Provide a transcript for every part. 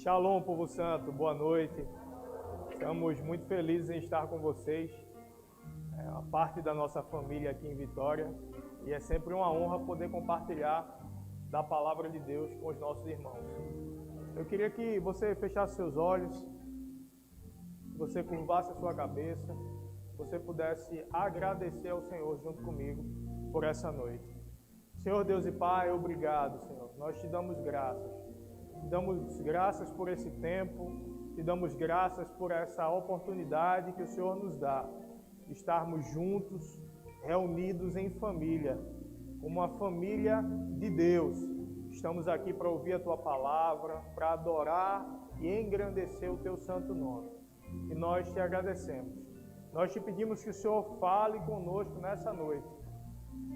Shalom, povo santo, boa noite. Estamos muito felizes em estar com vocês, a parte da nossa família aqui em Vitória, e é sempre uma honra poder compartilhar da palavra de Deus com os nossos irmãos. Eu queria que você fechasse seus olhos, que você curvasse a sua cabeça, que você pudesse agradecer ao Senhor junto comigo por essa noite. Senhor Deus e Pai, obrigado, Senhor. Nós te damos graças. Te damos graças por esse tempo, te damos graças por essa oportunidade que o Senhor nos dá de estarmos juntos, reunidos em família, como uma família de Deus. Estamos aqui para ouvir a Tua palavra, para adorar e engrandecer o Teu santo nome. E nós te agradecemos. Nós te pedimos que o Senhor fale conosco nessa noite,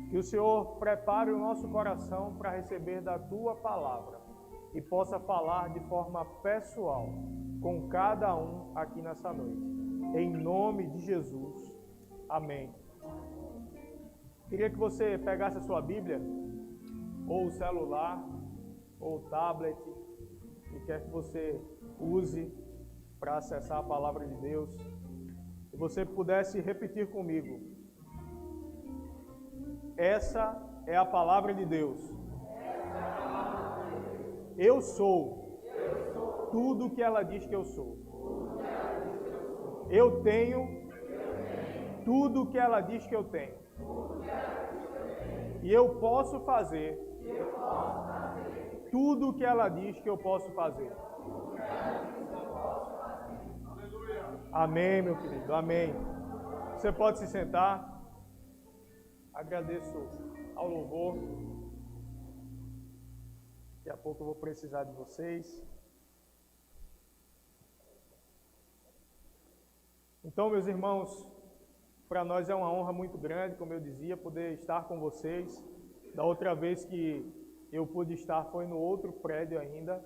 que o Senhor prepare o nosso coração para receber da Tua palavra e possa falar de forma pessoal com cada um aqui nessa noite. Em nome de Jesus. Amém. Queria que você pegasse a sua Bíblia, ou o celular, ou o tablet, que quer que você use para acessar a palavra de Deus, e você pudesse repetir comigo. Essa é a palavra de Deus. Eu sou tudo o que ela diz que eu sou. Eu tenho tudo o que ela diz que eu tenho. E eu posso fazer tudo o que ela diz que eu posso fazer. Amém, meu querido. Amém. Você pode se sentar. Agradeço ao louvor. Daqui a pouco eu vou precisar de vocês. Então, meus irmãos, para nós é uma honra muito grande, como eu dizia, poder estar com vocês. Da outra vez que eu pude estar foi no outro prédio ainda.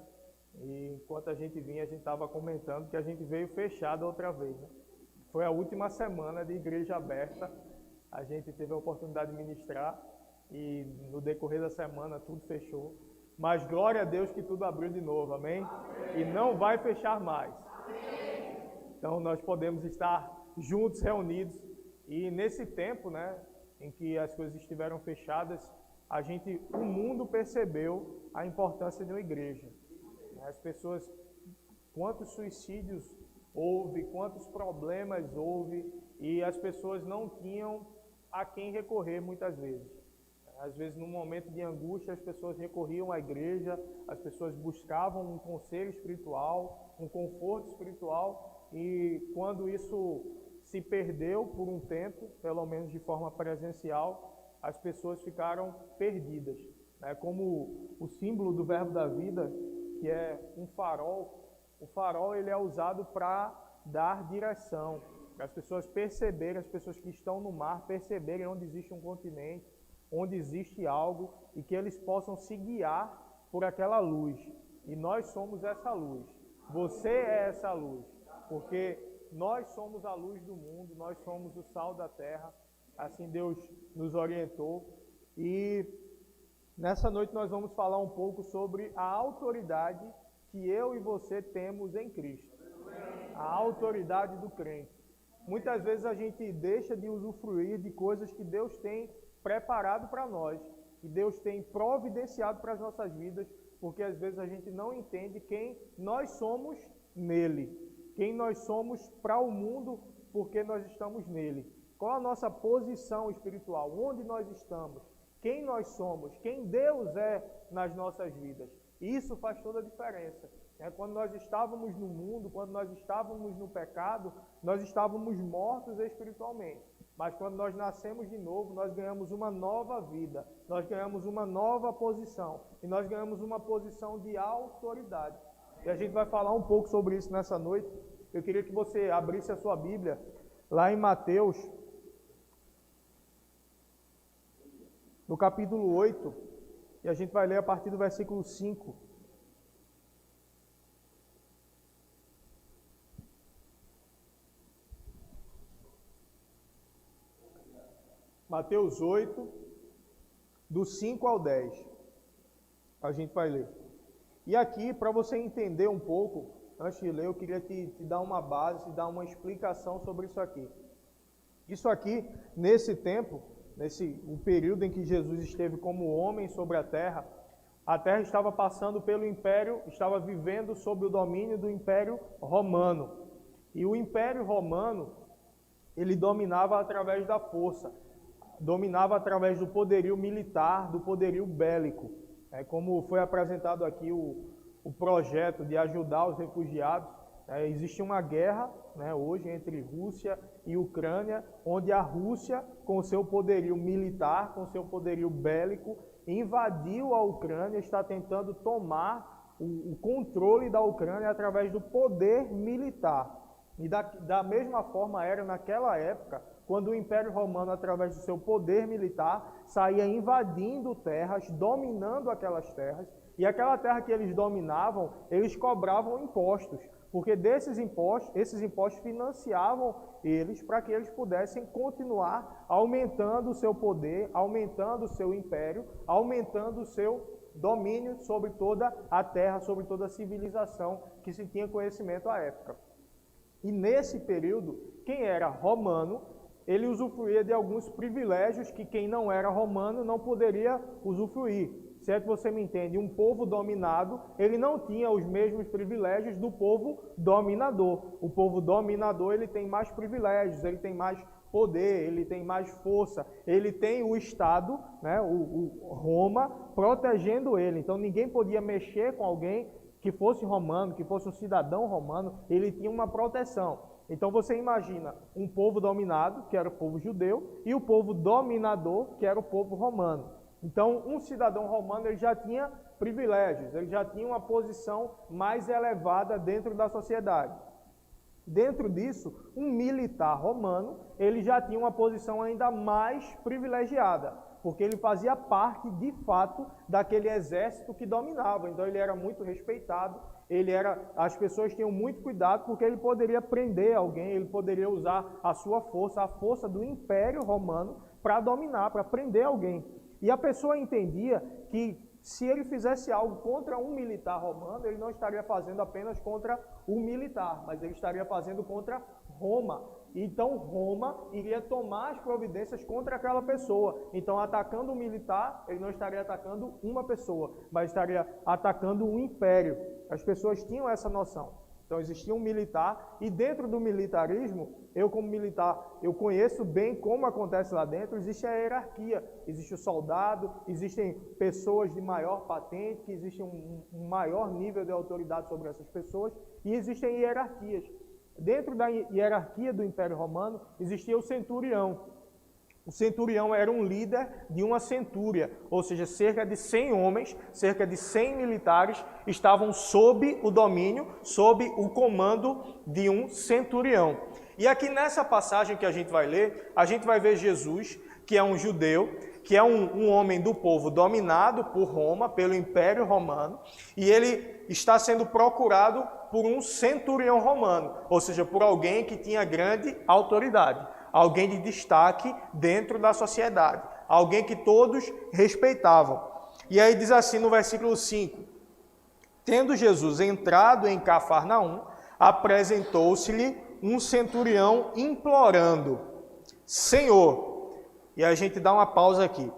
E enquanto a gente vinha, a gente estava comentando que a gente veio fechado outra vez, né? Foi a última semana de igreja aberta. A gente teve a oportunidade de ministrar e no decorrer da semana tudo fechou. Mas glória a Deus que tudo abriu de novo, amém? E não vai fechar mais. Então nós podemos estar juntos, reunidos. E nesse tempo, né, em que as coisas estiveram fechadas, o mundo percebeu a importância de uma igreja. As pessoas, quantos suicídios houve, quantos problemas houve, e as pessoas não tinham a quem recorrer muitas vezes. Às vezes, num momento de angústia, as pessoas recorriam à igreja, as pessoas buscavam um conselho espiritual, um conforto espiritual, e quando isso se perdeu por um tempo, pelo menos de forma presencial, as pessoas ficaram perdidas. Como o símbolo do verbo da vida, que é um farol, o farol ele é usado para dar direção, para as pessoas perceberem, as pessoas que estão no mar, perceberem onde existe um continente, onde existe algo, e que eles possam se guiar por aquela luz. E nós somos essa luz. Você é essa luz, porque nós somos a luz do mundo, nós somos o sal da terra. Assim Deus nos orientou. E nessa noite nós vamos falar um pouco sobre a autoridade que eu e você temos em Cristo. A autoridade do crente. Muitas vezes a gente deixa de usufruir de coisas que Deus tem preparado para nós, que Deus tem providenciado para as nossas vidas, porque às vezes a gente não entende quem nós somos nele, quem nós somos para o mundo, porque nós estamos nele. Qual a nossa posição espiritual, onde nós estamos, quem nós somos, quem Deus é nas nossas vidas. Isso faz toda a diferença. Quando nós estávamos no mundo, quando nós estávamos no pecado, nós estávamos mortos espiritualmente. Mas quando nós nascemos de novo, nós ganhamos uma nova vida, nós ganhamos uma nova posição, e nós ganhamos uma posição de autoridade. E a gente vai falar um pouco sobre isso nessa noite. Eu queria que você abrisse a sua Bíblia, lá em Mateus, no capítulo 8, e a gente vai ler a partir do versículo 5. Mateus 8, do 5 ao 10. A gente vai ler. E aqui, para você entender um pouco, antes de ler, eu queria te dar uma base, te dar uma explicação sobre isso aqui. Isso aqui, nesse tempo, o período em que Jesus esteve como homem sobre a terra estava passando pelo império, estava vivendo sob o domínio do Império Romano. E o Império Romano, ele dominava através da força, dominava através do poderio militar, do poderio bélico. Como foi apresentado aqui o projeto de ajudar os refugiados, existe uma guerra hoje entre Rússia e Ucrânia, onde a Rússia, com seu poderio militar, com seu poderio bélico, invadiu a Ucrânia, está tentando tomar o controle da Ucrânia através do poder militar. E da mesma forma era naquela época, quando o Império Romano, através do seu poder militar, saía invadindo terras, dominando aquelas terras, e aquela terra que eles dominavam, eles cobravam impostos, porque esses impostos financiavam eles para que eles pudessem continuar aumentando o seu poder, aumentando o seu império, aumentando o seu domínio sobre toda a terra, sobre toda a civilização que se tinha conhecimento à época. E nesse período, quem era romano, ele usufruía de alguns privilégios que quem não era romano não poderia usufruir. Se é que você me entende, um povo dominado, ele não tinha os mesmos privilégios do povo dominador. O povo dominador, ele tem mais privilégios, ele tem mais poder, ele tem mais força, ele tem o Estado, o Roma, protegendo ele. Então ninguém podia mexer com alguém que fosse romano, que fosse um cidadão romano, ele tinha uma proteção. Então você imagina um povo dominado, que era o povo judeu, e o povo dominador, que era o povo romano. Então, um cidadão romano ele já tinha privilégios, ele já tinha uma posição mais elevada dentro da sociedade. Dentro disso, um militar romano, ele já tinha uma posição ainda mais privilegiada, porque ele fazia parte, de fato, daquele exército que dominava. Então, ele era muito respeitado, as pessoas tinham muito cuidado, porque ele poderia prender alguém, ele poderia usar a sua força, a força do Império Romano, para dominar, para prender alguém. E a pessoa entendia que se ele fizesse algo contra um militar romano, ele não estaria fazendo apenas contra o militar, mas ele estaria fazendo contra Roma. Então Roma iria tomar as providências contra aquela pessoa. Então, atacando o militar, ele não estaria atacando uma pessoa, mas estaria atacando um império. As pessoas tinham essa noção. Então existia um militar, e dentro do militarismo, eu como militar, eu conheço bem como acontece lá dentro, existe a hierarquia, existe o soldado, existem pessoas de maior patente, existe um maior nível de autoridade sobre essas pessoas, e existem hierarquias. Dentro da hierarquia do Império Romano, existia o centurião. O centurião era um líder de uma centúria, ou seja, cerca de 100 homens, cerca de 100 militares estavam sob o domínio, sob o comando de um centurião. E aqui nessa passagem que a gente vai ler, a gente vai ver Jesus, que é um judeu, que é um homem do povo dominado por Roma, pelo Império Romano, e ele está sendo procurado por um centurião romano, ou seja, por alguém que tinha grande autoridade. Alguém de destaque dentro da sociedade, alguém que todos respeitavam. E aí diz assim no versículo 5, tendo Jesus entrado em Cafarnaum, apresentou-se-lhe um centurião implorando, Senhor, e a gente dá uma pausa aqui.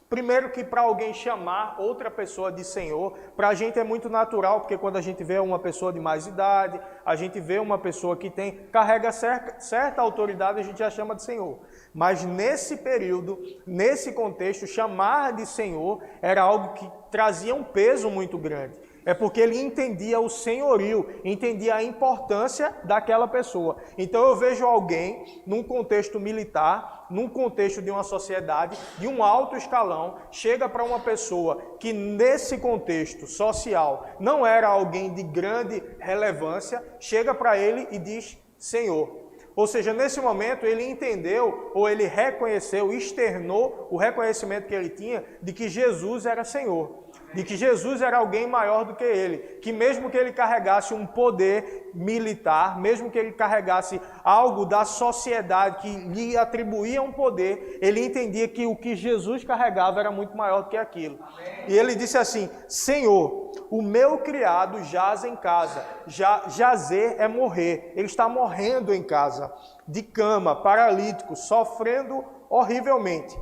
Primeiro que para alguém chamar outra pessoa de Senhor, para a gente é muito natural, porque quando a gente vê uma pessoa de mais idade, a gente vê uma pessoa que carrega certa autoridade, a gente já chama de Senhor. Mas nesse período, nesse contexto, chamar de Senhor era algo que trazia um peso muito grande. É porque ele entendia o senhorio, entendia a importância daquela pessoa. Então eu vejo alguém num contexto militar, num contexto de uma sociedade, de um alto escalão, chega para uma pessoa que nesse contexto social não era alguém de grande relevância, chega para ele e diz Senhor. Ou seja, nesse momento ele entendeu, ou ele reconheceu, externou o reconhecimento que ele tinha de que Jesus era Senhor. De que Jesus era alguém maior do que ele. Que mesmo que ele carregasse um poder militar, mesmo que ele carregasse algo da sociedade que lhe atribuía um poder, ele entendia que o que Jesus carregava era muito maior do que aquilo. E ele disse assim: Senhor, o meu criado jaz em casa. Jazer é morrer. Ele está morrendo em casa, de cama, paralítico, sofrendo horrivelmente.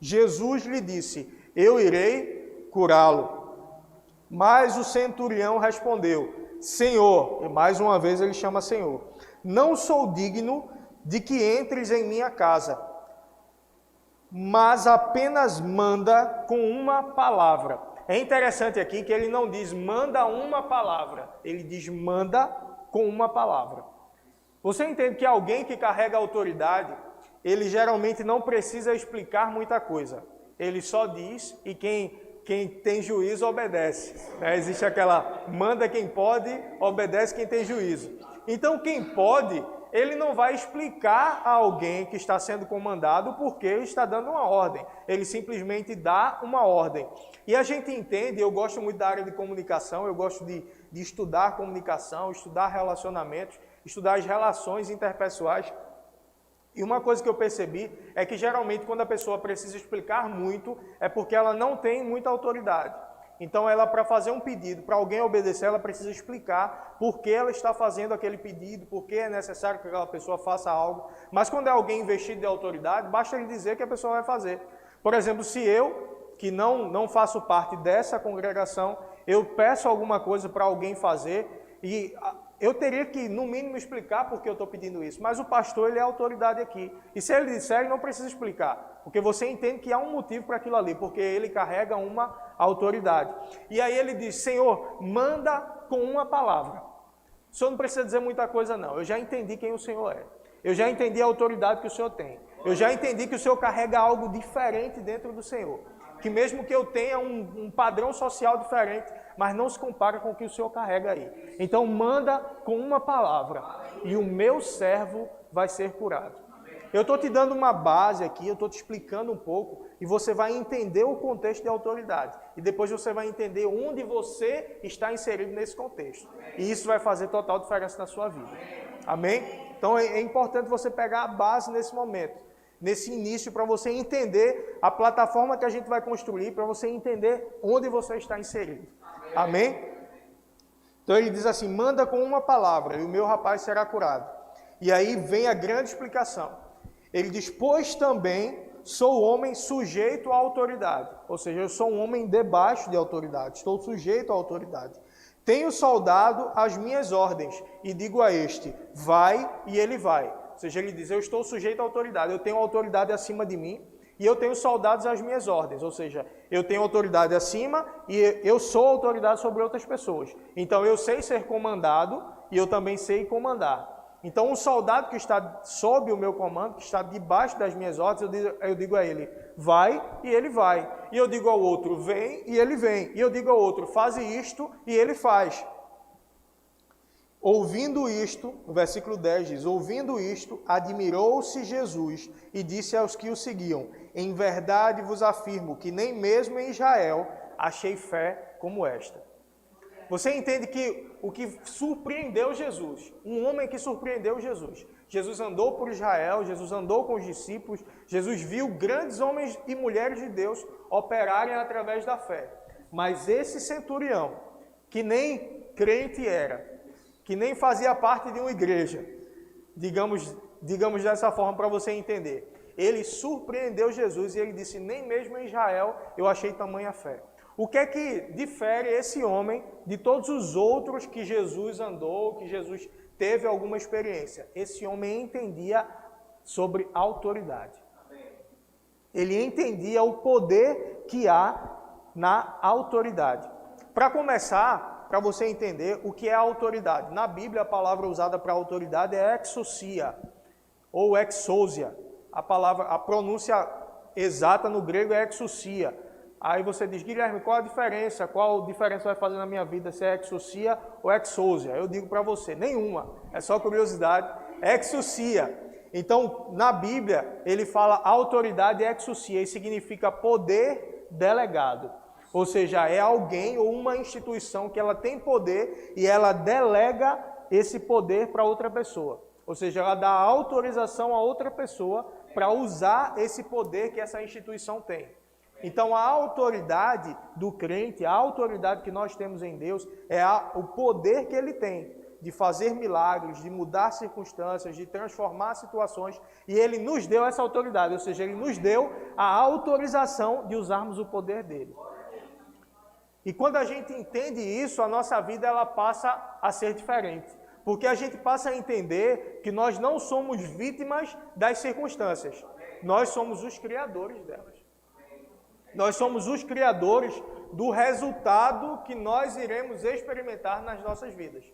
Jesus lhe disse: eu irei curá-lo. Mas o centurião respondeu: Senhor, e mais uma vez ele chama Senhor, não sou digno de que entres em minha casa, mas apenas manda com uma palavra. É interessante aqui que ele não diz manda uma palavra, ele diz manda com uma palavra. Você entende que alguém que carrega autoridade, ele geralmente não precisa explicar muita coisa. Ele só diz e quem tem juízo obedece. Existe aquela manda quem pode, obedece quem tem juízo. Então quem pode, ele não vai explicar a alguém que está sendo comandado porque ele está dando uma ordem. Ele simplesmente dá uma ordem. E a gente entende, eu gosto muito da área de comunicação, eu gosto de estudar comunicação, estudar relacionamentos, estudar as relações interpessoais. E uma coisa que eu percebi é que geralmente quando a pessoa precisa explicar muito, é porque ela não tem muita autoridade. Então ela, para fazer um pedido, para alguém obedecer, ela precisa explicar por que ela está fazendo aquele pedido, por que é necessário que aquela pessoa faça algo. Mas quando é alguém investido de autoridade, basta ele dizer que a pessoa vai fazer. Por exemplo, se eu, que não faço parte dessa congregação, eu peço alguma coisa para alguém fazer e eu teria que, no mínimo, explicar por que eu estou pedindo isso. Mas o pastor, ele é autoridade aqui. E se ele disser, ele não precisa explicar. Porque você entende que há um motivo para aquilo ali. Porque ele carrega uma autoridade. E aí ele diz: Senhor, manda com uma palavra. O Senhor não precisa dizer muita coisa, não. Eu já entendi quem o Senhor é. Eu já entendi a autoridade que o Senhor tem. Eu já entendi que o Senhor carrega algo diferente dentro do Senhor. Que mesmo que eu tenha um padrão social diferente, mas não se compara com o que o Senhor carrega aí. Então manda com uma palavra e o meu servo vai ser curado. Eu estou te dando uma base aqui, eu estou te explicando um pouco e você vai entender o contexto de autoridade. E depois você vai entender onde você está inserido nesse contexto. E isso vai fazer total diferença na sua vida. Amém? Então é importante você pegar a base nesse momento. Nesse início, para você entender a plataforma que a gente vai construir, para você entender onde você está inserido. Amém? Então ele diz assim: manda com uma palavra e o meu rapaz será curado. E aí vem a grande explicação. Ele diz: pois também sou homem sujeito à autoridade. Ou seja, eu sou um homem debaixo de autoridade, estou sujeito à autoridade. Tenho soldado às minhas ordens e digo a este: vai, e ele vai. Ou seja, ele diz: eu estou sujeito à autoridade, eu tenho autoridade acima de mim e eu tenho soldados às minhas ordens. Ou seja, eu tenho autoridade acima e eu sou autoridade sobre outras pessoas. Então eu sei ser comandado e eu também sei comandar. Então um soldado que está sob o meu comando, que está debaixo das minhas ordens, eu digo a ele: vai, e ele vai. E eu digo ao outro: vem, e ele vem. E eu digo ao outro: faze isto, e ele faz. Ouvindo isto, o versículo 10 diz: ouvindo isto, admirou-se Jesus e disse aos que o seguiam: em verdade vos afirmo que nem mesmo em Israel achei fé como esta. Você entende que o que surpreendeu Jesus, um homem que surpreendeu Jesus. Jesus andou por Israel, Jesus andou com os discípulos, Jesus viu grandes homens e mulheres de Deus operarem através da fé. Mas esse centurião, que nem crente era, que nem fazia parte de uma igreja, digamos dessa forma para você entender. Ele surpreendeu Jesus e ele disse: nem mesmo em Israel eu achei tamanha fé. O que é que difere esse homem de todos os outros que Jesus andou, que Jesus teve alguma experiência? Esse homem entendia sobre autoridade. Ele entendia o poder que há na autoridade. Para começar, para você entender o que é autoridade. Na Bíblia, a palavra usada para autoridade é exousia, ou exousia. A pronúncia exata no grego é exousia. Aí você diz: Guilherme, qual a diferença? Qual diferença vai fazer na minha vida se é exousia ou exousia? Eu digo para você: nenhuma. É só curiosidade. Exousia. Então, na Bíblia, ele fala autoridade exousia e significa poder delegado. Ou seja, é alguém ou uma instituição que ela tem poder e ela delega esse poder para outra pessoa. Ou seja, ela dá autorização a outra pessoa para usar esse poder que essa instituição tem. Então, a autoridade do crente, a autoridade que nós temos em Deus, é o poder que ele tem de fazer milagres, de mudar circunstâncias, de transformar situações, e ele nos deu essa autoridade, ou seja, ele nos deu a autorização de usarmos o poder dele. E quando a gente entende isso, a nossa vida ela passa a ser diferente. Porque a gente passa a entender que nós não somos vítimas das circunstâncias. Nós somos os criadores delas. Nós somos os criadores do resultado que nós iremos experimentar nas nossas vidas.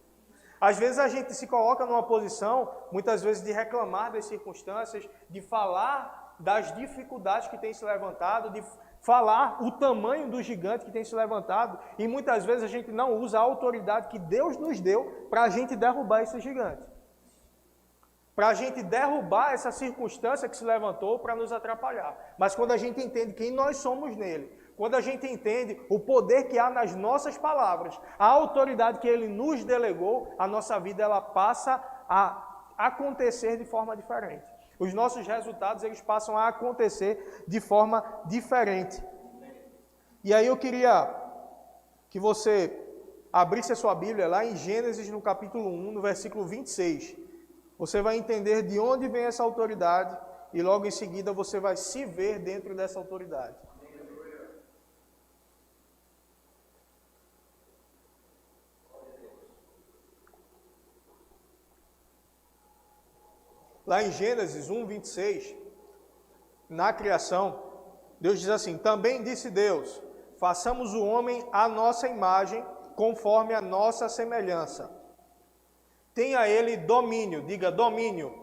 Às vezes a gente se coloca numa posição, muitas vezes, de reclamar das circunstâncias, de falar das dificuldades que têm se levantado, de falar o tamanho do gigante que tem se levantado, e muitas vezes a gente não usa a autoridade que Deus nos deu para a gente derrubar esse gigante. Para a gente derrubar essa circunstância que se levantou para nos atrapalhar. Mas quando a gente entende quem nós somos nele, quando a gente entende o poder que há nas nossas palavras, a autoridade que ele nos delegou, a nossa vida ela passa a acontecer de forma diferente. Os nossos resultados eles passam a acontecer de forma diferente. E aí eu queria que você abrisse a sua Bíblia lá em Gênesis, no capítulo 1, no versículo 26. Você vai entender de onde vem essa autoridade e logo em seguida você vai se ver dentro dessa autoridade. Lá em Gênesis 1, 26, na criação, Deus diz assim: também disse Deus, façamos o homem à nossa imagem, conforme a nossa semelhança. Tenha ele domínio, diga domínio,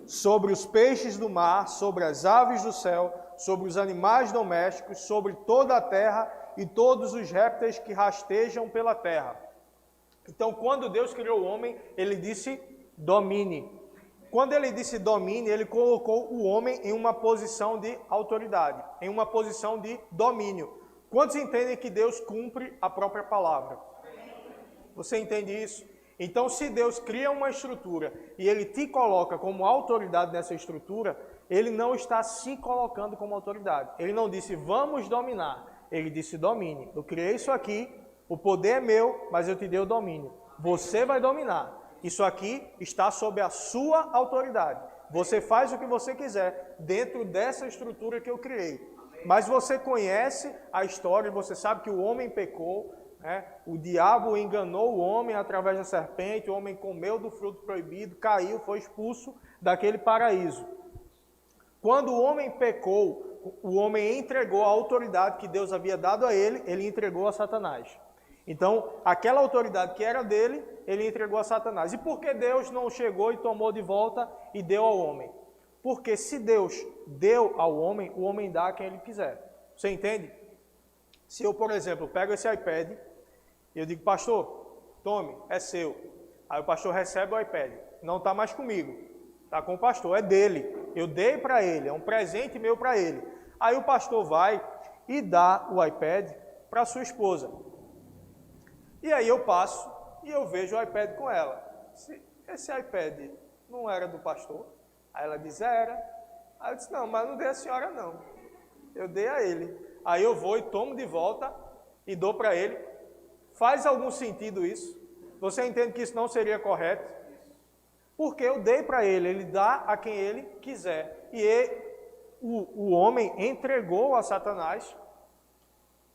sobre os peixes do mar, sobre as aves do céu, sobre os animais domésticos, sobre toda a terra e todos os répteis que rastejam pela terra. Então, quando Deus criou o homem, ele disse domine. Quando ele disse domine, ele colocou o homem em uma posição de autoridade, em uma posição de domínio. Quantos entendem que Deus cumpre a própria palavra? Você entende isso? Então, se Deus cria uma estrutura e ele te coloca como autoridade nessa estrutura, ele não está se colocando como autoridade. Ele não disse, vamos dominar. Ele disse, domine. Eu criei isso aqui, o poder é meu, mas eu te dei o domínio. Você vai dominar. Isso aqui está sob a sua autoridade. Você faz o que você quiser dentro dessa estrutura que eu criei. Mas você conhece a história, você sabe que o homem pecou, né? O diabo enganou o homem através da serpente, o homem comeu do fruto proibido, caiu, foi expulso daquele paraíso. Quando o homem pecou, o homem entregou a autoridade que Deus havia dado a ele, ele entregou a Satanás. Então, aquela autoridade que era dele, ele entregou a Satanás. E por que Deus não chegou e tomou de volta e deu ao homem? Porque se Deus deu ao homem, o homem dá a quem ele quiser. Você entende? Se eu, por exemplo, pego esse iPad e eu digo, pastor, tome, é seu. Aí o pastor recebe o iPad. Não está mais comigo. Está com o pastor, é dele. Eu dei para ele, é um presente meu para ele. Aí o pastor vai e dá o iPad para sua esposa. E aí eu passo e eu vejo o iPad com ela. Esse iPad não era do pastor? Aí ela diz, era. Aí eu disse, não, mas não dei a senhora não. Eu dei a ele. Aí eu vou e tomo de volta e dou para ele. Faz algum sentido isso? Você entende que isso não seria correto? Porque eu dei para ele, ele dá a quem ele quiser. E o homem entregou a Satanás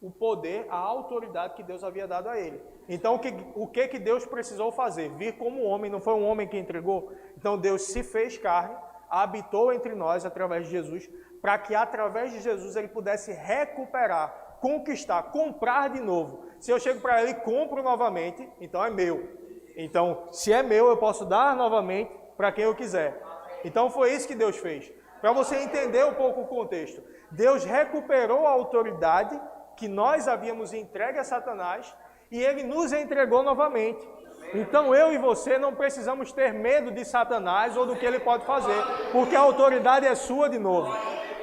o poder, a autoridade que Deus havia dado a ele. Então, o que Deus precisou fazer? Vir como homem, não foi um homem que entregou? Então, Deus se fez carne, habitou entre nós através de Jesus, para que através de Jesus ele pudesse recuperar, conquistar, comprar de novo. Se eu chego para ele e compro novamente, então é meu. Então, se é meu, eu posso dar novamente para quem eu quiser. Então, foi isso que Deus fez. Para você entender um pouco o contexto. Deus recuperou a autoridade que nós havíamos entregue a Satanás e ele nos entregou novamente. Então eu e você não precisamos ter medo de Satanás ou do que ele pode fazer, porque a autoridade é sua de novo.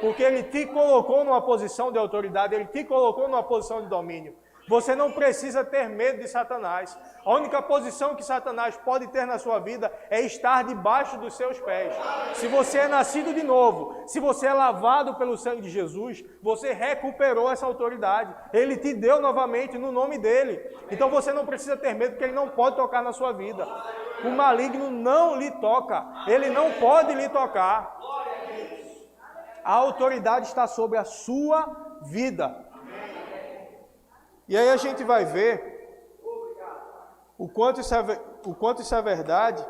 Porque Ele te colocou numa posição de autoridade, Ele te colocou numa posição de domínio. Você não precisa ter medo de Satanás. A única posição que Satanás pode ter na sua vida é estar debaixo dos seus pés. Se você é nascido de novo, se você é lavado pelo sangue de Jesus, você recuperou essa autoridade. Ele te deu novamente no nome dele. Então você não precisa ter medo, porque ele não pode tocar na sua vida. O maligno não lhe toca. Ele não pode lhe tocar. A autoridade está sobre a sua vida. E aí a gente vai ver o quanto isso é verdade,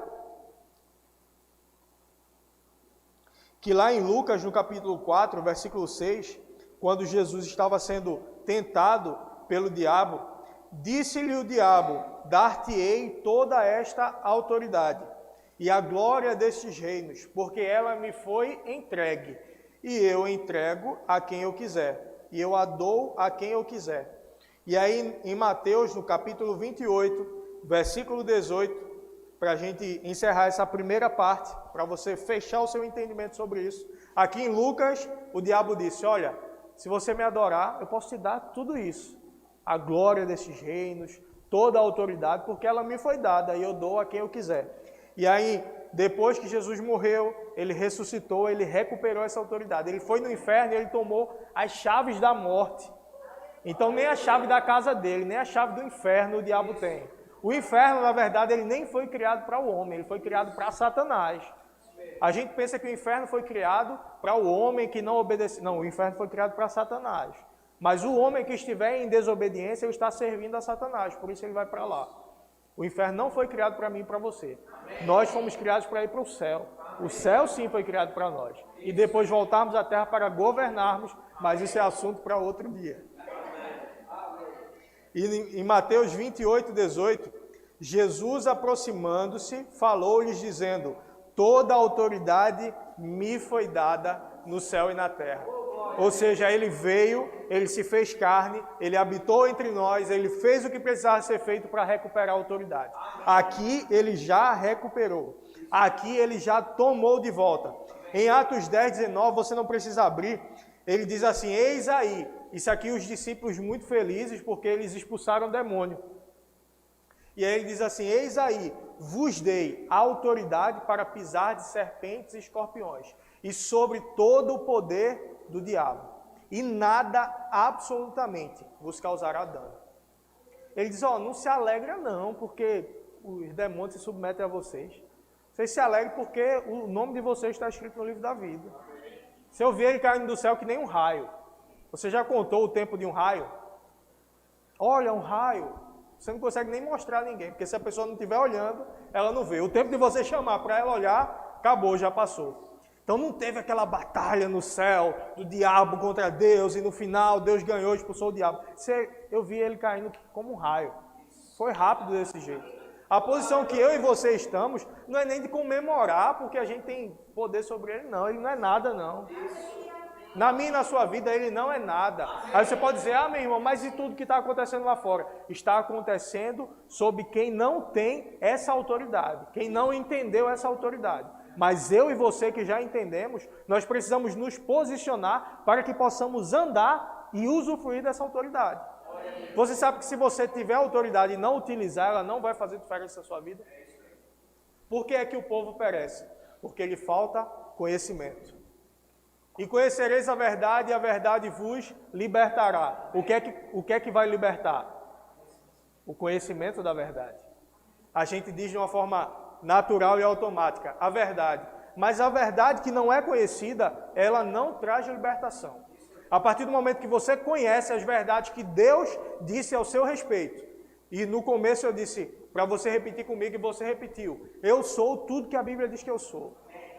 que lá em Lucas, no capítulo 4, versículo 6, quando Jesus estava sendo tentado pelo diabo, disse-lhe o diabo: dar-te-ei toda esta autoridade e a glória destes reinos, porque ela me foi entregue, e eu entrego a quem eu quiser, e eu a dou a quem eu quiser. E aí, em Mateus, no capítulo 28, versículo 18, para a gente encerrar essa primeira parte, para você fechar o seu entendimento sobre isso. Aqui em Lucas, o diabo disse: olha, se você me adorar, eu posso te dar tudo isso. A glória desses reinos, toda a autoridade, porque ela me foi dada e eu dou a quem eu quiser. E aí, depois que Jesus morreu, ele ressuscitou, ele recuperou essa autoridade. Ele foi no inferno e ele tomou as chaves da morte. Então nem a chave da casa dele, nem a chave do inferno o diabo tem. O inferno, na verdade, ele nem foi criado para o homem, ele foi criado para Satanás. A gente pensa que o inferno foi criado para o homem que não obedece. Não, o inferno foi criado para Satanás. Mas o homem que estiver em desobediência, ele está servindo a Satanás, por isso ele vai para lá. O inferno não foi criado para mim e para você. Nós fomos criados para ir para o céu. O céu sim foi criado para nós. E depois voltarmos à terra para governarmos, mas isso é assunto para outro dia. E em Mateus 28, 18, Jesus, aproximando-se, falou-lhes dizendo: toda a autoridade me foi dada no céu e na terra. Ou seja, ele veio, ele se fez carne, ele habitou entre nós, ele fez o que precisava ser feito para recuperar a autoridade. Aqui ele já recuperou. Aqui ele já tomou de volta. Em Atos 10, 19, você não precisa abrir, ele diz assim: eis aí. Isso aqui os discípulos muito felizes porque eles expulsaram o demônio. E aí ele diz assim: eis aí, vos dei autoridade para pisar de serpentes e escorpiões, e sobre todo o poder do diabo, e nada absolutamente vos causará dano. Ele diz: não se alegra não, porque os demônios se submetem a vocês. Vocês se alegrem porque o nome de vocês está escrito no livro da vida. Se eu ver ele caindo do céu que nem um raio. Você já contou o tempo de um raio? Olha, um raio. Você não consegue nem mostrar a ninguém, porque se a pessoa não estiver olhando, ela não vê. O tempo de você chamar para ela olhar, acabou, já passou. Então não teve aquela batalha no céu, do diabo contra Deus, e no final Deus ganhou e expulsou o diabo. Eu vi ele caindo como um raio. Foi rápido desse jeito. A posição que eu e você estamos, não é nem de comemorar, porque a gente tem poder sobre ele, não. Ele não é nada, não. Na minha e na sua vida, ele não é nada. Aí você pode dizer: meu irmão, mas e tudo que está acontecendo lá fora? Está acontecendo sob quem não tem essa autoridade, quem não entendeu essa autoridade. Mas eu e você que já entendemos, nós precisamos nos posicionar para que possamos andar e usufruir dessa autoridade. Você sabe que se você tiver autoridade e não utilizar, ela não vai fazer diferença na sua vida? Por que é que o povo perece? Porque lhe falta conhecimento. E conhecereis a verdade, e a verdade vos libertará. O que é que vai libertar? O conhecimento da verdade. A gente diz de uma forma natural e automática, a verdade. Mas a verdade que não é conhecida, ela não traz libertação. A partir do momento que você conhece as verdades que Deus disse ao seu respeito, e no começo eu disse para você repetir comigo e você repetiu: eu sou tudo que a Bíblia diz que eu sou.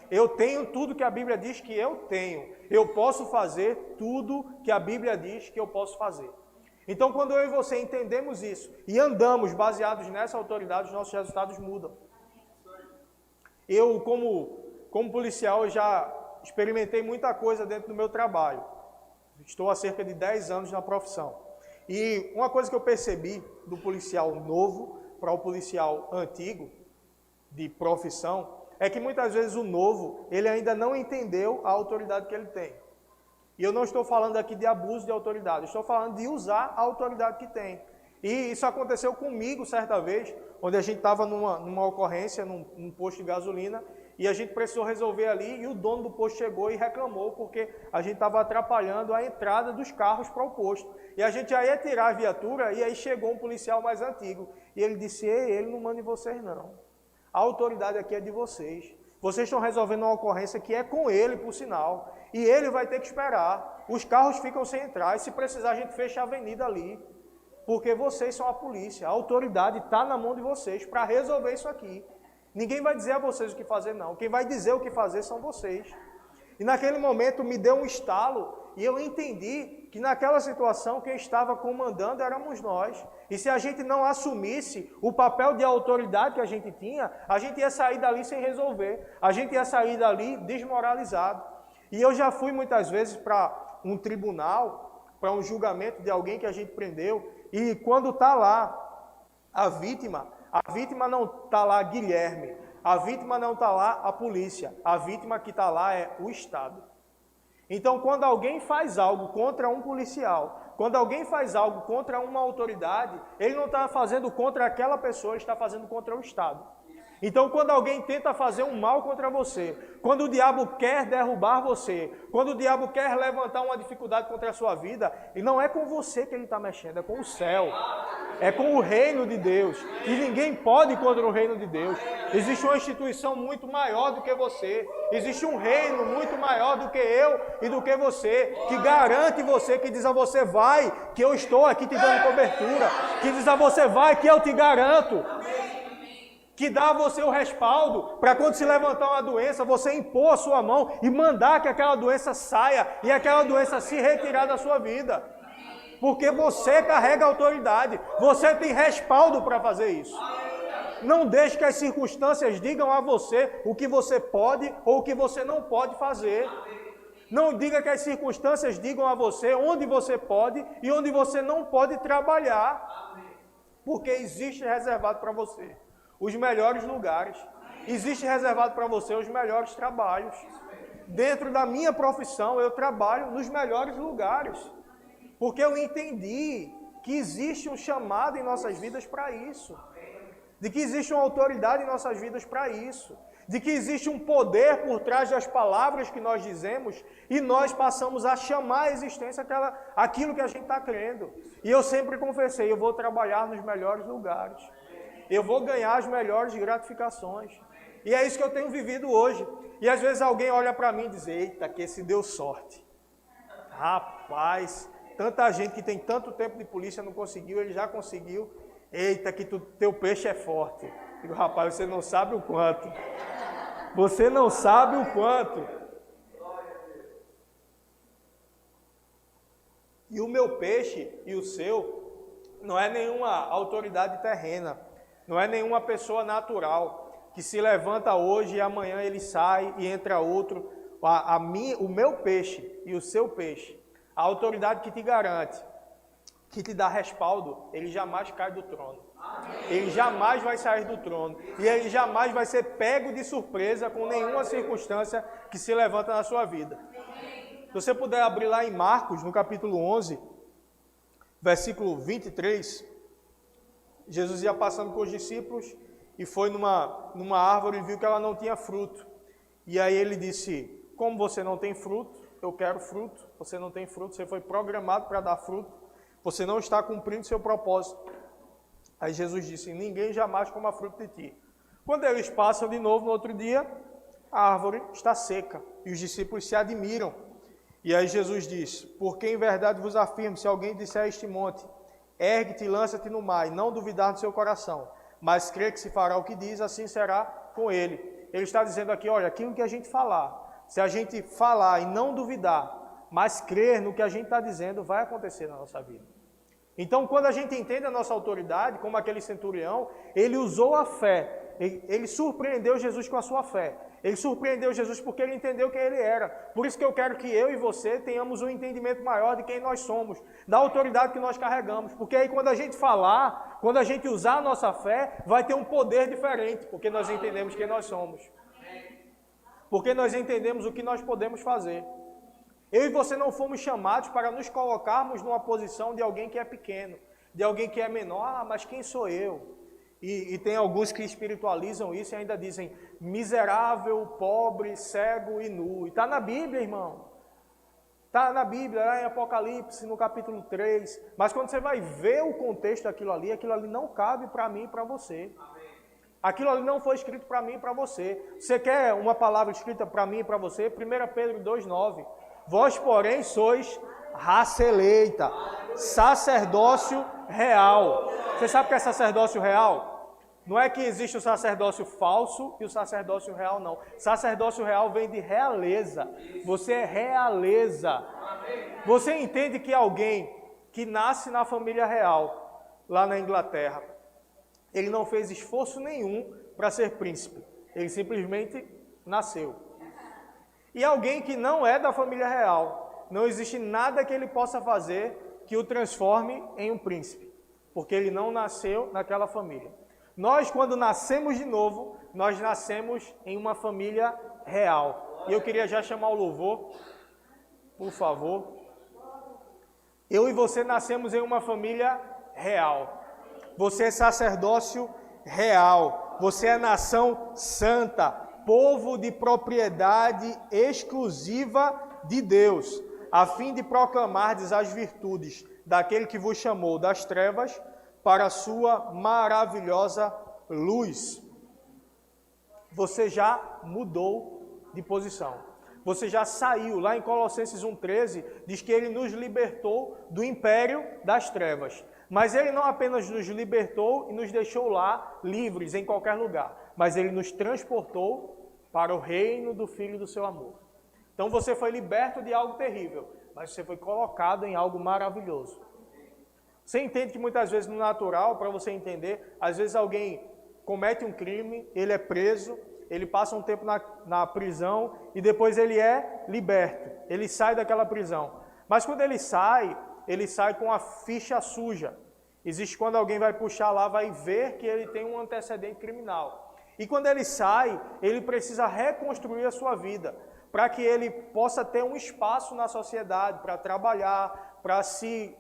Eu tenho tudo que a Bíblia diz que eu tenho. Eu posso fazer tudo que a Bíblia diz que eu posso fazer. Então, quando eu e você entendemos isso e andamos baseados nessa autoridade, os nossos resultados mudam. Eu, como policial, eu já experimentei muita coisa dentro do meu trabalho. Estou há cerca de 10 anos na profissão. E uma coisa que eu percebi do policial novo para o policial antigo, de profissão, é que muitas vezes o novo, ele ainda não entendeu a autoridade que ele tem. E eu não estou falando aqui de abuso de autoridade, estou falando de usar a autoridade que tem. E isso aconteceu comigo certa vez, onde a gente estava numa ocorrência, num posto de gasolina, e a gente precisou resolver ali, e o dono do posto chegou e reclamou, porque a gente estava atrapalhando a entrada dos carros para o posto. E a gente já ia tirar a viatura, e aí chegou um policial mais antigo, e ele disse: ei, ele não manda em vocês não. A autoridade aqui é de vocês. Vocês estão resolvendo uma ocorrência que é com ele, por sinal, e ele vai ter que esperar. Os carros ficam sem entrar, e se precisar a gente fecha a avenida ali, porque vocês são a polícia. A autoridade está na mão de vocês para resolver isso aqui. Ninguém vai dizer a vocês o que fazer, não. Quem vai dizer o que fazer são vocês. E naquele momento me deu um estalo e eu entendi que naquela situação quem estava comandando éramos nós. E se a gente não assumisse o papel de autoridade que a gente tinha, a gente ia sair dali sem resolver. A gente ia sair dali desmoralizado. E eu já fui muitas vezes para um tribunal, para um julgamento de alguém que a gente prendeu. E quando está lá a vítima não está lá Guilherme, a vítima não está lá a polícia, a vítima que está lá é o Estado. Então, quando alguém faz algo contra um policial, quando alguém faz algo contra uma autoridade, ele não está fazendo contra aquela pessoa, ele está fazendo contra o Estado. Então, quando alguém tenta fazer um mal contra você, quando o diabo quer derrubar você, quando o diabo quer levantar uma dificuldade contra a sua vida, e não é com você que ele está mexendo, é com o céu, é com o reino de Deus. E ninguém pode ir contra o reino de Deus. Existe uma instituição muito maior do que você, existe um reino muito maior do que eu e do que você, que garante você, que diz a você: vai, que eu estou aqui te dando cobertura, que diz a você: vai, que eu te garanto. Que dá a você o respaldo para quando se levantar uma doença, você impor a sua mão e mandar que aquela doença saia e aquela doença se retirar da sua vida. Porque você carrega a autoridade, você tem respaldo para fazer isso. Não deixe que as circunstâncias digam a você o que você pode ou o que você não pode fazer. Não diga que as circunstâncias digam a você onde você pode e onde você não pode trabalhar. Porque existe reservado para você os melhores lugares. Existe reservado para você os melhores trabalhos. Dentro da minha profissão, eu trabalho nos melhores lugares. Porque eu entendi que existe um chamado em nossas vidas para isso. De que existe uma autoridade em nossas vidas para isso. De que existe um poder por trás das palavras que nós dizemos e nós passamos a chamar à existência aquilo que a gente está crendo. E eu sempre confessei: eu vou trabalhar nos melhores lugares. Eu vou ganhar as melhores gratificações. E é isso que eu tenho vivido hoje. E às vezes alguém olha para mim e diz: eita, que esse deu sorte. Rapaz, tanta gente que tem tanto tempo de polícia não conseguiu, ele já conseguiu. Eita, que teu peixe é forte. Eu digo: rapaz, você não sabe o quanto. Você não sabe o quanto. E o meu peixe e o seu não é nenhuma autoridade terrena. Não é nenhuma pessoa natural que se levanta hoje e amanhã ele sai e entra outro. O meu peixe e o seu peixe, a autoridade que te garante, que te dá respaldo, ele jamais cai do trono. Ele jamais vai sair do trono. E ele jamais vai ser pego de surpresa com nenhuma circunstância que se levanta na sua vida. Se você puder abrir lá em Marcos, no capítulo 11, versículo 23... Jesus ia passando com os discípulos e foi numa árvore e viu que ela não tinha fruto. E aí ele disse: como você não tem fruto, eu quero fruto. Você não tem fruto, você foi programado para dar fruto. Você não está cumprindo seu propósito. Aí Jesus disse: ninguém jamais coma fruto de ti. Quando eles passam de novo no outro dia, a árvore está seca e os discípulos se admiram. E aí Jesus diz: porque em verdade vos afirmo, se alguém disser a este monte: ergue-te e lança-te no mar, e não duvidar no seu coração, mas crer que se fará o que diz, assim será com ele. Ele está dizendo aqui: olha, aquilo que a gente falar, se a gente falar e não duvidar, mas crer no que a gente está dizendo, vai acontecer na nossa vida. Então, quando a gente entende a nossa autoridade, como aquele centurião, ele usou a fé, ele surpreendeu Jesus com a sua fé. Ele surpreendeu Jesus porque ele entendeu quem ele era. Por isso que eu quero que eu e você tenhamos um entendimento maior de quem nós somos, da autoridade que nós carregamos. Porque aí quando a gente falar, quando a gente usar a nossa fé, vai ter um poder diferente, porque nós entendemos quem nós somos. Porque nós entendemos o que nós podemos fazer. Eu e você não fomos chamados para nos colocarmos numa posição de alguém que é pequeno, de alguém que é menor. Ah, mas quem sou eu? E tem alguns que espiritualizam isso e ainda dizem miserável, pobre, cego e nu. E está na Bíblia, irmão. Está na Bíblia, lá em Apocalipse, no capítulo 3. Mas quando você vai ver o contexto daquilo ali, aquilo ali não cabe para mim e para você. Aquilo ali não foi escrito para mim e para você. Você quer uma palavra escrita para mim e para você? 1 Pedro 2,9. Vós, porém, sois raça eleita, sacerdócio real. Você sabe o que é sacerdócio real? Não é que existe o sacerdócio falso e o sacerdócio real, não. Sacerdócio real vem de realeza. Você é realeza. Você entende que alguém que nasce na família real, lá na Inglaterra, ele não fez esforço nenhum para ser príncipe. Ele simplesmente nasceu. E alguém que não é da família real, não existe nada que ele possa fazer que o transforme em um príncipe, porque ele não nasceu naquela família. Nós, quando nascemos de novo, nós nascemos em uma família real. E eu queria já chamar o louvor, por favor. Eu e você nascemos em uma família real. Você é sacerdócio real. Você é nação santa, povo de propriedade exclusiva de Deus, a fim de proclamardes as virtudes daquele que vos chamou das trevas para a sua maravilhosa luz. Você já mudou de posição. Você já saiu. Lá em Colossenses 1,13, diz que ele nos libertou do império das trevas. Mas ele não apenas nos libertou e nos deixou lá livres em qualquer lugar, mas ele nos transportou para o reino do Filho do seu amor. Então você foi liberto de algo terrível, mas você foi colocado em algo maravilhoso. Você entende que muitas vezes no natural, para você entender, às vezes alguém comete um crime, ele é preso, ele passa um tempo na prisão e depois ele é liberto, ele sai daquela prisão. Mas quando ele sai com a ficha suja. Existe quando alguém vai puxar lá, vai ver que ele tem um antecedente criminal. E quando ele sai, ele precisa reconstruir a sua vida, para que ele possa ter um espaço na sociedade, para trabalhar, para se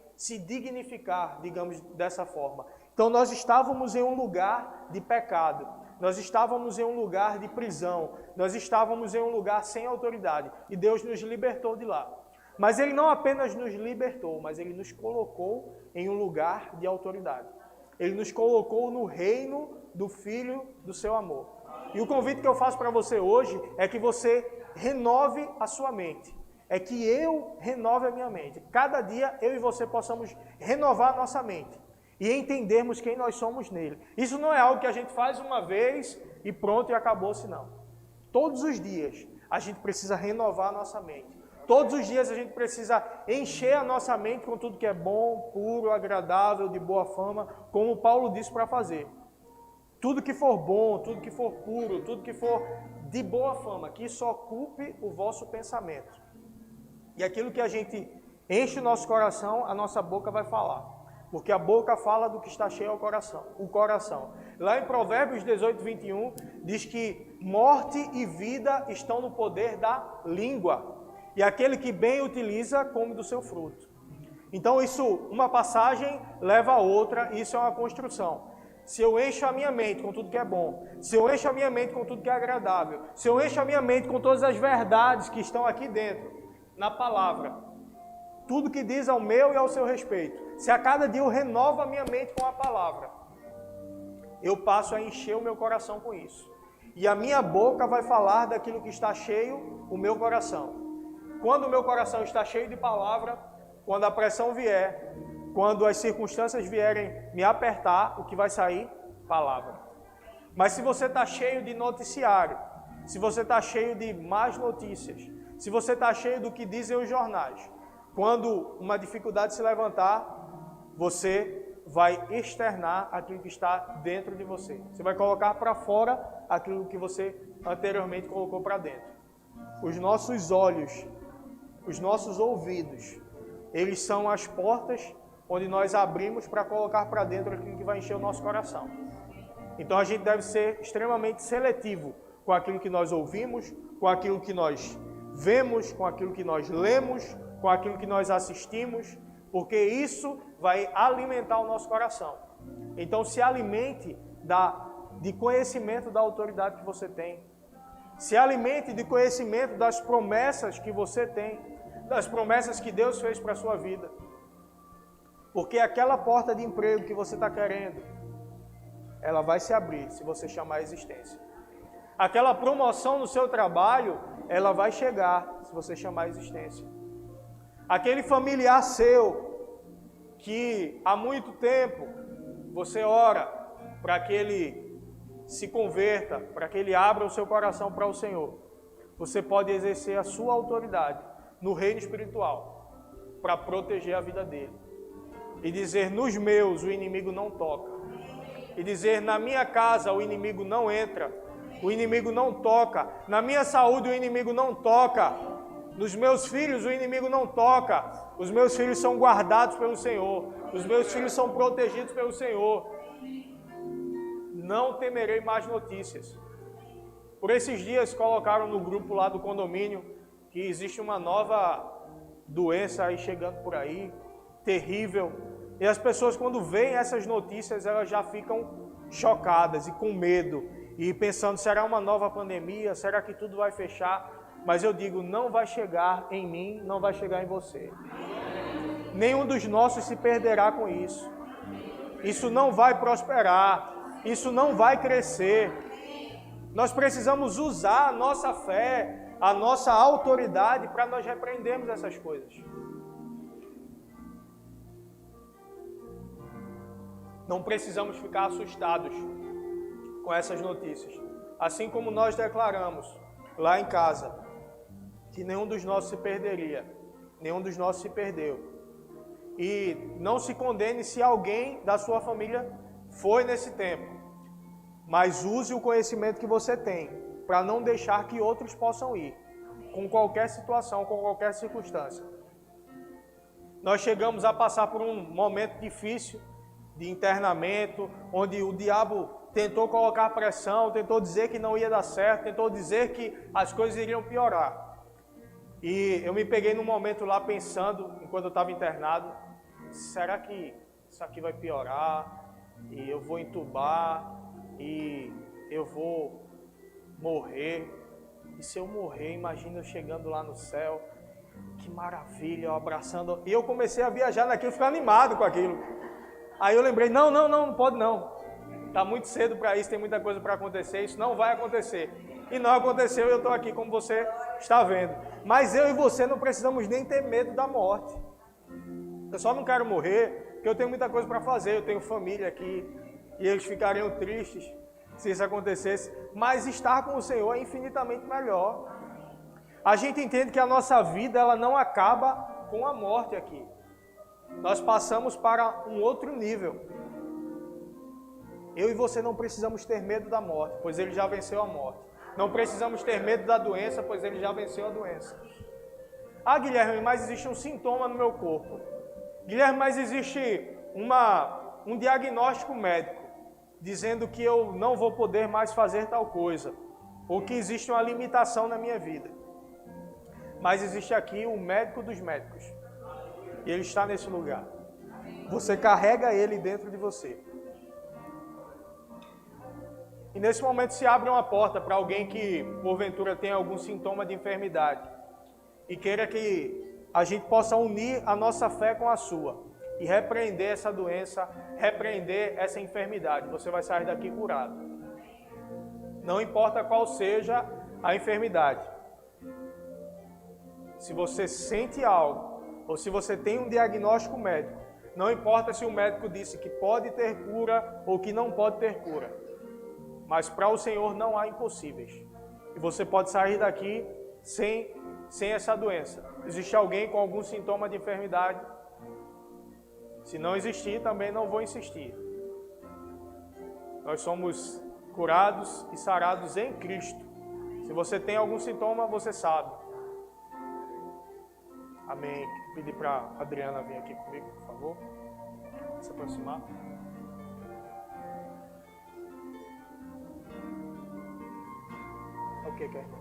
dignificar, digamos dessa forma. Então nós estávamos em um lugar de pecado, nós estávamos em um lugar de prisão, nós estávamos em um lugar sem autoridade, e Deus nos libertou de lá. Mas Ele não apenas nos libertou, mas Ele nos colocou em um lugar de autoridade. Ele nos colocou no reino do Filho do seu amor. E o convite que eu faço para você hoje é que você renove a sua mente. É que eu renove a minha mente. Cada dia eu e você possamos renovar a nossa mente e entendermos quem nós somos nele. Isso não é algo que a gente faz uma vez e pronto e acabou-se, não. Todos os dias a gente precisa renovar a nossa mente. Todos os dias a gente precisa encher a nossa mente com tudo que é bom, puro, agradável, de boa fama, como Paulo disse para fazer. Tudo que for bom, tudo que for puro, tudo que for de boa fama, que isso ocupe o vosso pensamento. E aquilo que a gente enche o nosso coração, a nossa boca vai falar. Porque a boca fala do que está cheio ao coração, o coração. Lá em Provérbios 18, 21, diz que morte e vida estão no poder da língua. E aquele que bem utiliza, come do seu fruto. Então isso, uma passagem leva a outra, e isso é uma construção. Se eu encho a minha mente com tudo que é bom, se eu encho a minha mente com tudo que é agradável, se eu encho a minha mente com todas as verdades que estão aqui dentro, na palavra, tudo que diz ao meu e ao seu respeito, se a cada dia eu renovo a minha mente com a palavra, eu passo a encher o meu coração com isso. E a minha boca vai falar daquilo que está cheio o meu coração. Quando o meu coração está cheio de palavra, quando a pressão vier, quando as circunstâncias vierem me apertar, o que vai sair? Palavra. Mas se você está cheio de noticiário, se você está cheio de más notícias, se você está cheio do que dizem os jornais, quando uma dificuldade se levantar, você vai externar aquilo que está dentro de você. Você vai colocar para fora aquilo que você anteriormente colocou para dentro. Os nossos olhos, os nossos ouvidos, eles são as portas onde nós abrimos para colocar para dentro aquilo que vai encher o nosso coração. Então a gente deve ser extremamente seletivo com aquilo que nós ouvimos, com aquilo que nós vemos, com aquilo que nós lemos, com aquilo que nós assistimos, porque isso vai alimentar o nosso coração. Então se alimente de conhecimento da autoridade que você tem. Se alimente de conhecimento das promessas que você tem, das promessas que Deus fez para a sua vida. Porque aquela porta de emprego que você está querendo, ela vai se abrir se você chamar a existência. Aquela promoção no seu trabalho, ela vai chegar se você chamar a existência. Aquele familiar seu, que há muito tempo você ora para que ele se converta, para que ele abra o seu coração para o Senhor, você pode exercer a sua autoridade no reino espiritual para proteger a vida dele. E dizer, nos meus o inimigo não toca. E dizer, na minha casa o inimigo não entra, o inimigo não toca. Na minha saúde o inimigo não toca. Nos meus filhos o inimigo não toca. Os meus filhos são guardados pelo Senhor. Os meus filhos são protegidos pelo Senhor. Não temerei mais notícias. Por esses dias colocaram no grupo lá do condomínio que existe uma nova doença aí chegando por aí, terrível. E as pessoas, quando veem essas notícias, elas já ficam chocadas e com medo. E pensando, será uma nova pandemia? Será que tudo vai fechar? Mas eu digo, não vai chegar em mim, não vai chegar em você. Nenhum dos nossos se perderá com isso. Isso não vai prosperar. Isso não vai crescer. Nós precisamos usar a nossa fé, a nossa autoridade para nós repreendermos essas coisas. Não precisamos ficar assustados com essas notícias. Assim como nós declaramos lá em casa que nenhum dos nossos se perderia, nenhum dos nossos se perdeu. E não se condene se alguém da sua família foi nesse tempo, mas use o conhecimento que você tem para não deixar que outros possam ir, com qualquer situação, com qualquer circunstância. Nós chegamos a passar por um momento difícil de internamento, onde o diabo tentou colocar pressão, tentou dizer que não ia dar certo, tentou dizer que as coisas iriam piorar. E eu me peguei num momento lá pensando, enquanto eu estava internado, será que isso aqui vai piorar? E eu vou entubar, e eu vou morrer. E se eu morrer, imagina eu chegando lá no céu, que maravilha, eu abraçando. E eu comecei a viajar naquilo, ficar animado com aquilo. Aí eu lembrei, não pode não. Está muito cedo para isso, tem muita coisa para acontecer, isso não vai acontecer. E não aconteceu, eu estou aqui como você está vendo. Mas eu e você não precisamos nem ter medo da morte. Eu só não quero morrer, porque eu tenho muita coisa para fazer, eu tenho família aqui, e eles ficariam tristes se isso acontecesse. Mas estar com o Senhor é infinitamente melhor. A gente entende que a nossa vida ela não acaba com a morte aqui. Nós passamos para um outro nível. Eu e você não precisamos ter medo da morte, pois Ele já venceu a morte. Não precisamos ter medo da doença, pois Ele já venceu a doença. Ah, Guilherme, mas existe um sintoma no meu corpo. Guilherme, mas existe um diagnóstico médico dizendo que eu não vou poder mais fazer tal coisa, ou que existe uma limitação na minha vida. Mas existe aqui o médico dos médicos. E Ele está nesse lugar. Você carrega Ele dentro de você. E nesse momento se abre uma porta para alguém que, porventura, tem algum sintoma de enfermidade. E queira que a gente possa unir a nossa fé com a sua. E repreender essa doença, repreender essa enfermidade. Você vai sair daqui curado. Não importa qual seja a enfermidade. Se você sente algo, ou se você tem um diagnóstico médico, não importa se o médico disse que pode ter cura ou que não pode ter cura. Mas para o Senhor não há impossíveis. E você pode sair daqui sem essa doença. Existe alguém com algum sintoma de enfermidade? Se não existir, também não vou insistir. Nós somos curados e sarados em Cristo. Se você tem algum sintoma, você sabe. Amém. Vou pedir para a Adriana vir aqui comigo, por favor. Se aproximar. Ok. que é, irmã?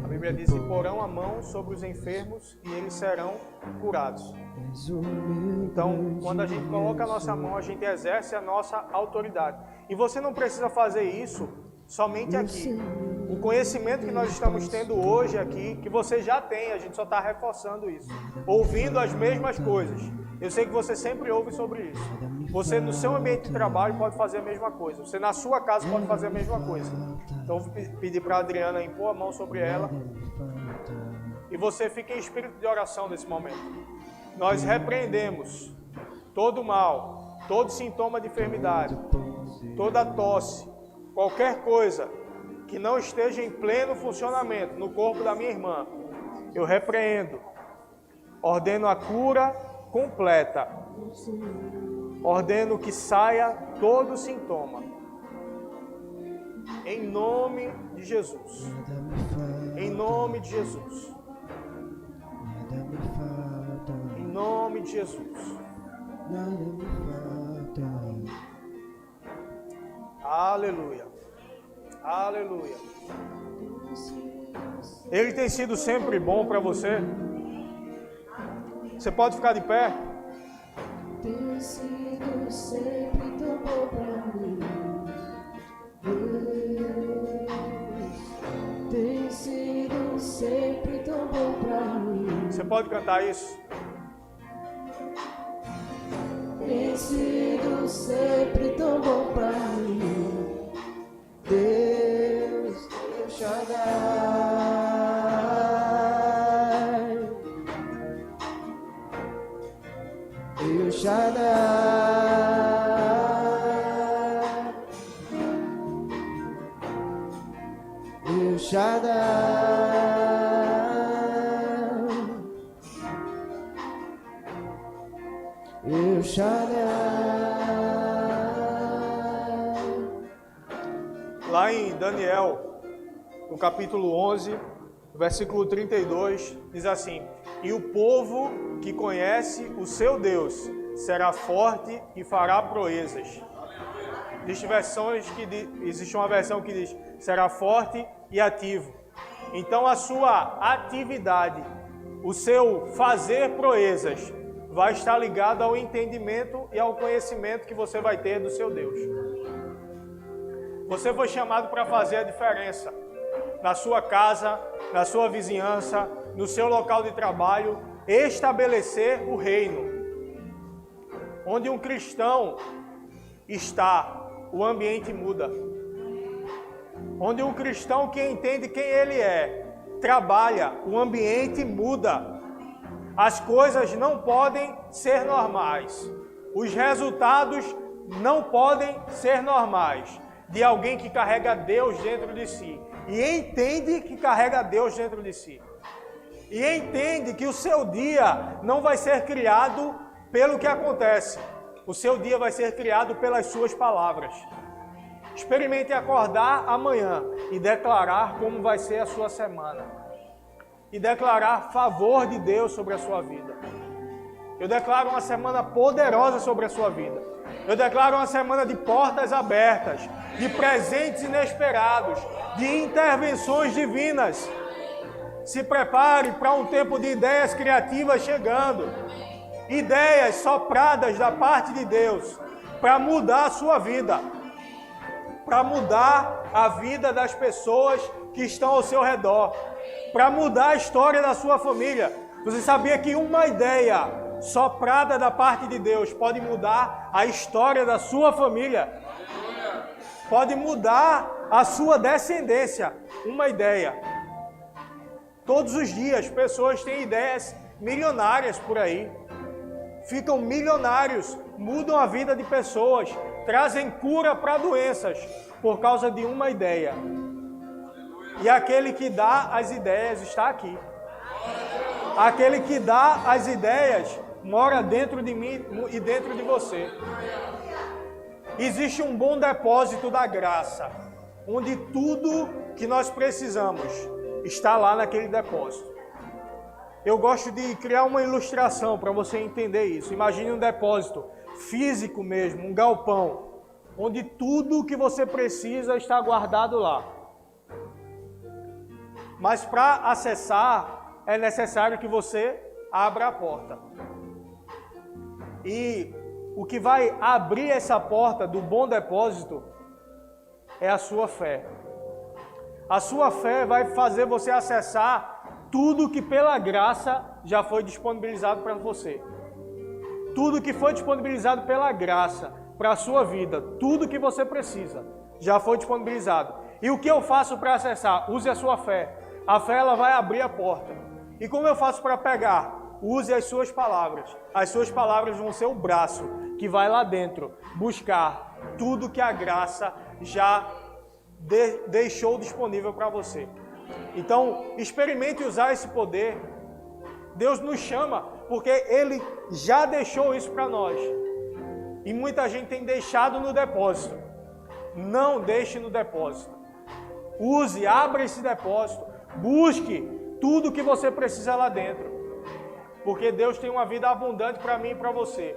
A Bíblia diz que porão a mão sobre os enfermos e eles serão curados. Então, quando a gente coloca a nossa mão, a gente exerce a nossa autoridade. E você não precisa fazer isso somente aqui. O conhecimento que nós estamos tendo hoje aqui, que você já tem, a gente só está reforçando isso. Ouvindo as mesmas coisas. Eu sei que você sempre ouve sobre isso. Você no seu ambiente de trabalho pode fazer a mesma coisa. Você na sua casa pode fazer a mesma coisa. Então eu vou pedir para a Adriana impor a mão sobre ela. E você fica em espírito de oração nesse momento. Nós repreendemos todo mal, todo sintoma de enfermidade, toda tosse, qualquer coisa que não esteja em pleno funcionamento no corpo da minha irmã. Eu repreendo. Ordeno a cura completa. Ordeno que saia todo sintoma. Em nome de Jesus. Em nome de Jesus. Em nome de Jesus. Aleluia. Aleluia. Ele tem sido sempre bom para você. Você pode ficar de pé? Tem sido sempre tão bom pra mim. Deus, tem sido sempre tão bom pra mim. Você pode cantar isso? Tem sido sempre tão bom pra mim. Deus, El Shaddai. El Shaddai. El Shaddai. El Shaddai. Lá em Daniel, no capítulo 11, versículo 32, diz assim: E o povo que conhece o seu Deus será forte e fará proezas. Existe uma versão que diz, será forte e ativo. Então a sua atividade, o seu fazer proezas, vai estar ligado ao entendimento e ao conhecimento que você vai ter do seu Deus. Você foi chamado para fazer a diferença na sua casa, na sua vizinhança, no seu local de trabalho, estabelecer o reino. Onde um cristão está, o ambiente muda. Onde um cristão que entende quem ele é, trabalha, o ambiente muda. As coisas não podem ser normais. Os resultados não podem ser normais de alguém que carrega Deus dentro de si e entende que carrega Deus dentro de si. E entende que o seu dia não vai ser criado pelo que acontece. O seu dia vai ser criado pelas suas palavras. Experimente acordar amanhã e declarar como vai ser a sua semana. E declarar favor de Deus sobre a sua vida. Eu declaro uma semana poderosa sobre a sua vida. Eu declaro uma semana de portas abertas, de presentes inesperados, de intervenções divinas. Se prepare para um tempo de ideias criativas chegando. Ideias sopradas da parte de Deus para mudar a sua vida. Para mudar a vida das pessoas que estão ao seu redor. Para mudar a história da sua família. Você sabia que uma ideia soprada da parte de Deus pode mudar a história da sua família? Pode mudar a sua descendência. Uma ideia. Todos os dias, pessoas têm ideias milionárias por aí. Ficam milionários, mudam a vida de pessoas, trazem cura para doenças por causa de uma ideia. E aquele que dá as ideias está aqui. Aquele que dá as ideias mora dentro de mim e dentro de você. Existe um bom depósito da graça, onde tudo que nós precisamos está lá naquele depósito. Eu gosto de criar uma ilustração para você entender isso. Imagine um depósito físico mesmo, um galpão. onde tudo o que você precisa está guardado lá. Mas para acessar, é necessário que você abra a porta. E o que vai abrir essa porta do bom depósito é a sua fé. A sua fé vai fazer você acessar tudo que pela graça já foi disponibilizado para você. Tudo que foi disponibilizado pela graça para a sua vida, tudo que você precisa, já foi disponibilizado. E o que eu faço para acessar? Use a sua fé. A fé ela vai abrir a porta. E como eu faço para pegar? Use as suas palavras. As suas palavras vão ser o braço que vai lá dentro buscar tudo que a graça já deixou disponível para você. Então, experimente usar esse poder. Deus nos chama porque Ele já deixou isso para nós. E muita gente tem deixado no depósito. Não deixe no depósito. Use, abra esse depósito. Busque tudo que você precisa lá dentro. Porque Deus tem uma vida abundante para mim e para você.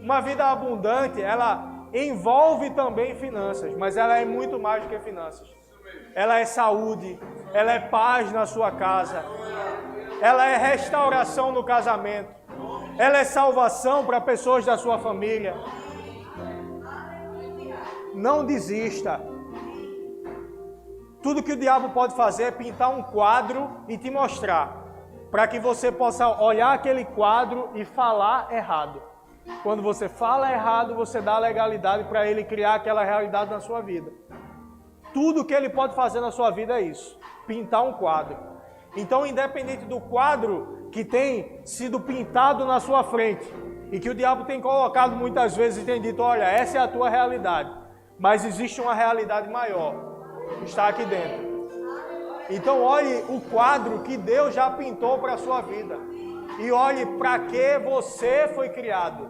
Uma vida abundante, ela envolve também finanças, mas ela é muito mais do que finanças. Ela é saúde, ela é paz na sua casa, ela é restauração no casamento, ela é salvação para pessoas da sua família. Não desista. Tudo que o diabo pode fazer é pintar um quadro e te mostrar, para que você possa olhar aquele quadro e falar errado. Quando você fala errado, você dá legalidade para ele criar aquela realidade na sua vida. Tudo que ele pode fazer na sua vida é isso, pintar um quadro. Então, independente do quadro que tem sido pintado na sua frente, e que o diabo tem colocado muitas vezes e tem dito, olha, essa é a tua realidade, mas existe uma realidade maior, que está aqui dentro. Então olhe o quadro que Deus já pintou para a sua vida. E olhe para que você foi criado.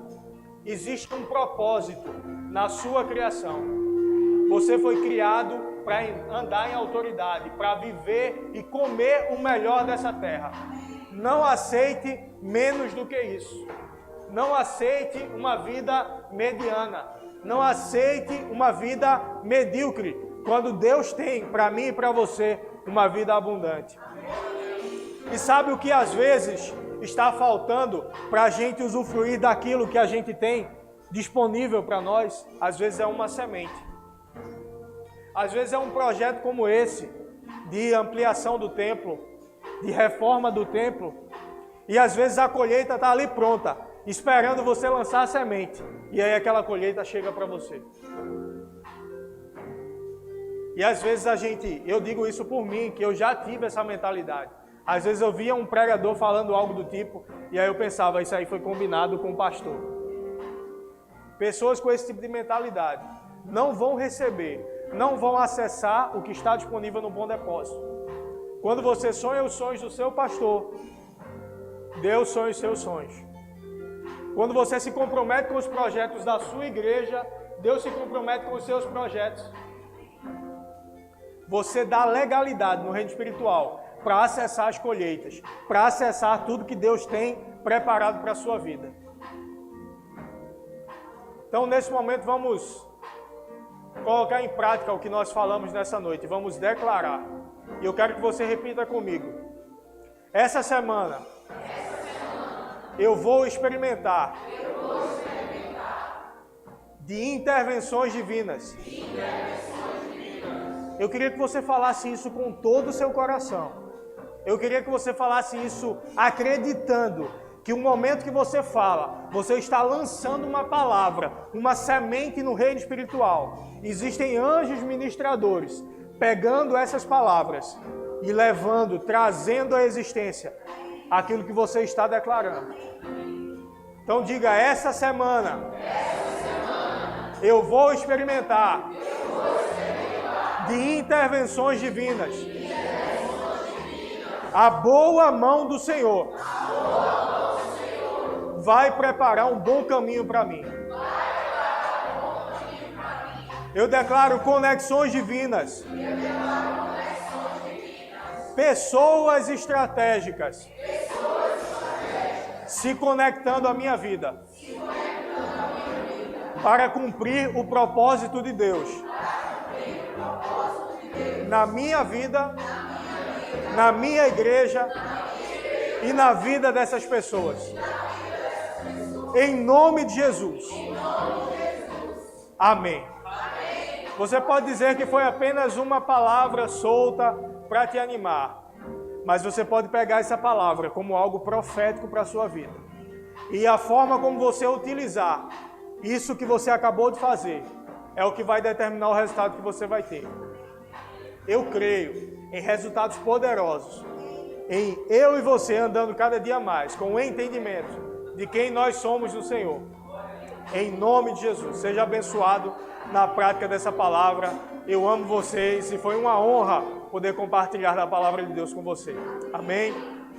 Existe um propósito na sua criação. Você foi criado para andar em autoridade, para viver e comer o melhor dessa terra. Não aceite menos do que isso. Não aceite uma vida mediana. Não aceite uma vida medíocre. Quando Deus tem para mim e para você uma vida abundante. E sabe o que às vezes está faltando para a gente usufruir daquilo que a gente tem disponível para nós? Às vezes é uma semente. Às vezes é um projeto como esse, de ampliação do templo, de reforma do templo. E às vezes a colheita está ali pronta, esperando você lançar a semente. E aí aquela colheita chega para você. E às vezes eu digo isso por mim, que eu já tive essa mentalidade. Às vezes eu via um pregador falando algo do tipo, e aí eu pensava, isso aí foi combinado com o pastor. Pessoas com esse tipo de mentalidade não vão receber, não vão acessar o que está disponível no bom depósito. Quando você sonha os sonhos do seu pastor, Deus sonha os seus sonhos. Quando você se compromete com os projetos da sua igreja, Deus se compromete com os seus projetos. Você dá legalidade no reino espiritual para acessar as colheitas, para acessar tudo que Deus tem preparado para a sua vida. Então, nesse momento, vamos colocar em prática o que nós falamos nessa noite. Vamos declarar. E eu quero que você repita comigo. Essa semana, eu vou experimentar de intervenções divinas. Eu queria que você falasse isso com todo o seu coração. Eu queria que você falasse isso acreditando que o momento que você fala, você está lançando uma palavra, uma semente no reino espiritual. Existem anjos ministradores pegando essas palavras e levando, trazendo à existência aquilo que você está declarando. Então diga, essa semana eu vou experimentar de intervenções divinas. A boa mão do Senhor vai preparar um bom caminho para mim. Eu declaro conexões divinas. Pessoas estratégicas se conectando à minha vida para cumprir o propósito de Deus na minha vida, na minha igreja e na vida dessas pessoas. Em nome de Jesus. Amém. Você pode dizer que foi apenas uma palavra solta para te animar, mas você pode pegar essa palavra como algo profético para a sua vida. E a forma como você utilizar isso que você acabou de fazer é o que vai determinar o resultado que você vai ter. Eu creio em resultados poderosos, em eu e você andando cada dia mais com o entendimento de quem nós somos no Senhor. Em nome de Jesus, seja abençoado na prática dessa palavra. Eu amo vocês e foi uma honra poder compartilhar da palavra de Deus com você. Amém?